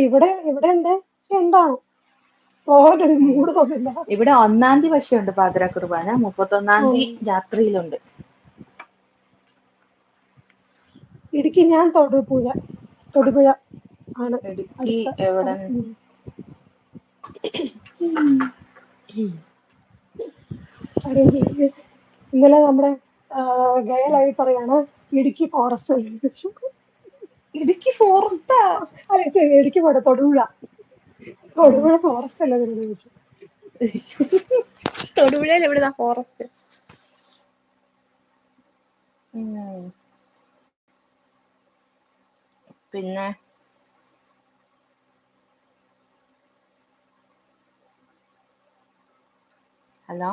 ഇവിടെ ഉണ്ട്. എന്താണ് പോകാനൊരു ഉം. മൂഡ് തോന്നില്ല. ഇവിടെ 1-ാം തീയതി പക്ഷേ ഉണ്ട് പാതിര കുർബാന, 31-ാം ഉം. തീയതി രാത്രിയിലുണ്ട്. ഇടുക്കി ഞാൻ തൊടുപുഴ ആണ് ഇടുക്കി അടുത്ത എവിടെ? സ്ഥലം. ഇന്നലെ നമ്മുടെ ഗയലായി പറയാണ് ഇടുക്കി ഫോറസ്റ്റ്. ഇടുക്കി ഫോറസ്റ്റാ? അല്ല ശരി, ഇടുക്കി പോട്ടെ, തൊടുപുഴ ഫോറസ്റ്റ് അല്ല ചോദിച്ചു. തൊടുപുഴയിൽ എവിടുന്നാ ഫോറസ്റ്റ്? പിന്നെ ഹലോ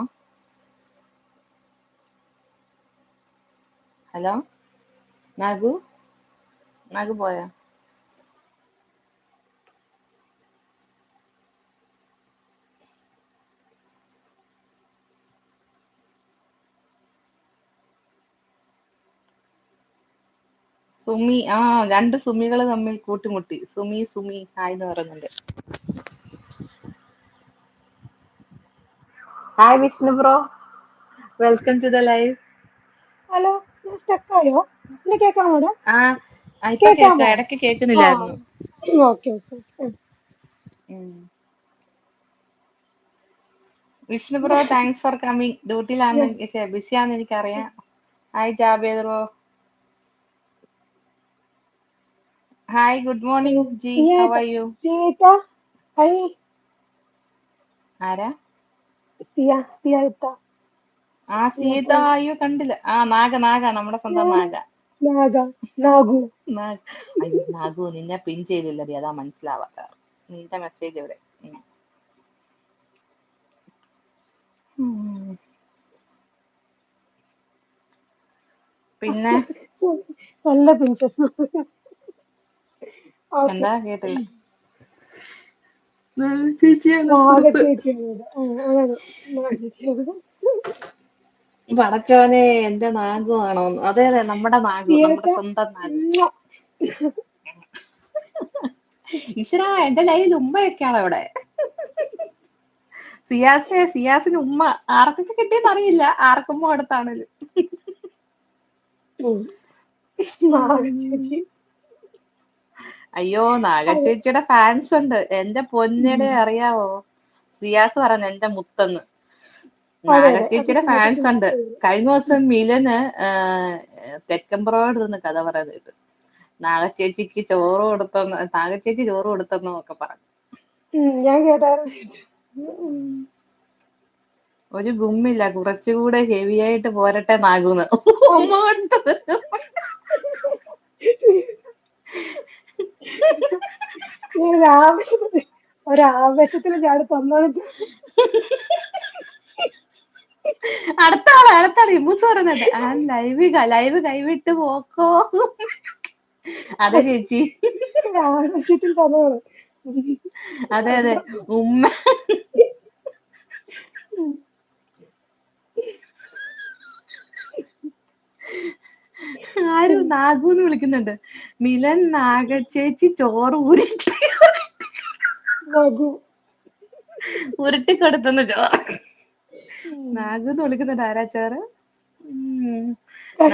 നാഗു പോയോ? സുമി, രണ്ട് സുമികൾ തമ്മിൽ കൂട്ടിമുട്ടി. സുമി ഹായ്ന്ന് പറയുന്നുണ്ട്. Hi Vishnu bro, welcome to the live. Hello, സ്റ്റക്കായോ? എന്നെ കേൾക്കാമോടെ? ഇപ്പൊ കേക്കാം, ഇടയ്ക്ക് കേൾക്കുന്നില്ലായിരുന്നു. Okay. Vishnu bro, thanks for coming. ഡ്യൂട്ടിയിലാന്ന്, ബിസിയാന്ന് എനിക്കറിയാം. Hi Jabed bro. Hi, good morning ജി, ഹൗ ആർ യു? ആരാ? സീത, അയ്യോ കണ്ടില്ല. നാഗ, നമ്മുടെ സ്വന്തം നാഗ. അയ്യോ നാഗു, നിന്നെ പിൻ ചെയ്തില്ലടി, അതാ മനസ്സിലാവാത്ത. നിന്റെ മെസ്സേജ് എവിടെ? പിന്നെ നല്ല പിൻസസ്. എന്താ കേട്ടില്ല? പടച്ചോനെ, എന്റെ നാഗു ആണോ? അതെ, നമ്മുടെ നാഗു, നമ്മുടെ സ്വന്തം നാഗു. ഈശ്വരാ, എന്റെ ലൈവിൽ ഉമ്മയൊക്കെയാണോ ഇവിടെ? സിയാസിന് ഉമ്മ ആർക്കൊക്കെ കിട്ടിയെന്ന് അറിയില്ല, ആർക്കുമ്മ കൊടുത്താണേലും. അയ്യോ, നാഗച്ചേച്ചിയുടെ ഫാൻസ് ഉണ്ട് എന്റെ പൊന്നടെ, അറിയാവോ? സിയാസ് പറയുന്നത് എന്റെ മുത്തെന്ന്. നാഗച്ചേച്ചിയുടെ ഫാൻസ് ഉണ്ട്. കഴിഞ്ഞ ദിവസം മിലന് തെക്കമ്പ്രോയിഡ് കഥ പറയുന്നത് കേട്ടു. നാഗച്ചേച്ചി ചോറ് കൊടുത്തെന്നോ ഒക്കെ പറഞ്ഞു. ഞാൻ കേട്ടായിരുന്നു. ഒരു ഗുമ്മില്ല, കുറച്ചുകൂടെ ഹെവി ആയിട്ട് പോരട്ടെ നാഗുന്ന്. ഒരാവേശത്തിന് ചാടി തന്നോളൂ. അടുത്താള് ഇമ്മൂസ് പറയുന്നുണ്ട്, ലൈവ് കൈവിട്ട് പോക്കോ. അതെ ചേച്ചി, ആവേശത്തിൽ തന്നോളൂ. അതെ ഉമ്മ. ആരും നാഗൂന്ന് വിളിക്കുന്നുണ്ട്. മിലൻ നാഗച്ചേച്ചി ചോറ് ഉരുട്ടിക്കൊടുത്തെന്ന് ചോറ്. നാഗൂന്ന് വിളിക്കുന്നുണ്ട്. ആരാ ചോറ്?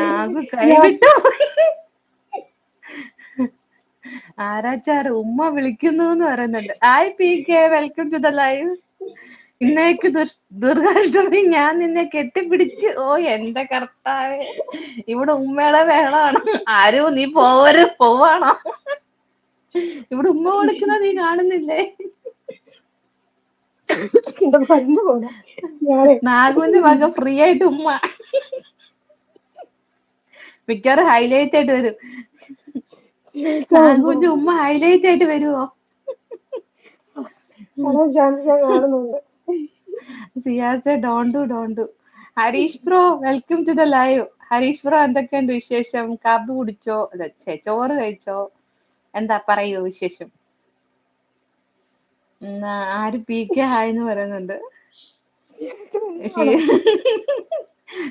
നാഗു കൈവിട്ടു. ആരാച്ചാറ് ഉമ്മ വിളിക്കുന്നുന്ന് പറയുന്നുണ്ട്. Hi P K, welcome to the live. ഇന്നേക്ക് ദുർഗാഷ്ടമി ഞാൻ നിന്നെ കെട്ടിപ്പിടിച്ച്. ഓ എന്റെ കർത്താവേ, ഇവിടെ ഉമ്മയുടെ ബഹളമാണ്. ആരോ നീ പോവാണോ? ഇവിടെ ഉമ്മ കൊടുക്കുന്ന നീ കാണുന്നില്ലേ? നാഗുവിന്റെ വക ഫ്രീ ആയിട്ട് ഉമ്മ. മിക്കവാറും ഹൈലൈറ്റ് ആയിട്ട് വരും. നാഗുവിന്റെ ഉമ്മ ഹൈലൈറ്റ് ആയിട്ട് വരുവോ? കാണുന്നുണ്ട്. സിയാസെ don't do. Harish bro, welcome to the live. Harish bro, എന്തൊക്കെയുണ്ട് വിശേഷം? കാപ്പി കുടിച്ചോ? ചോറ് കഴിച്ചോ? എന്താ പറയൂ വിശേഷം? ആര് പി കെ ഹായ്ന്ന് പറയുന്നുണ്ട്.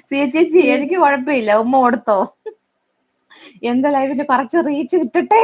സിയ ചേച്ചി, എനിക്ക് കുഴപ്പമില്ല, ഉമ്മ കൊടുത്തോ. എന്റെ ലൈവിന് കുറച്ച് റീച്ച് കിട്ടട്ടെ.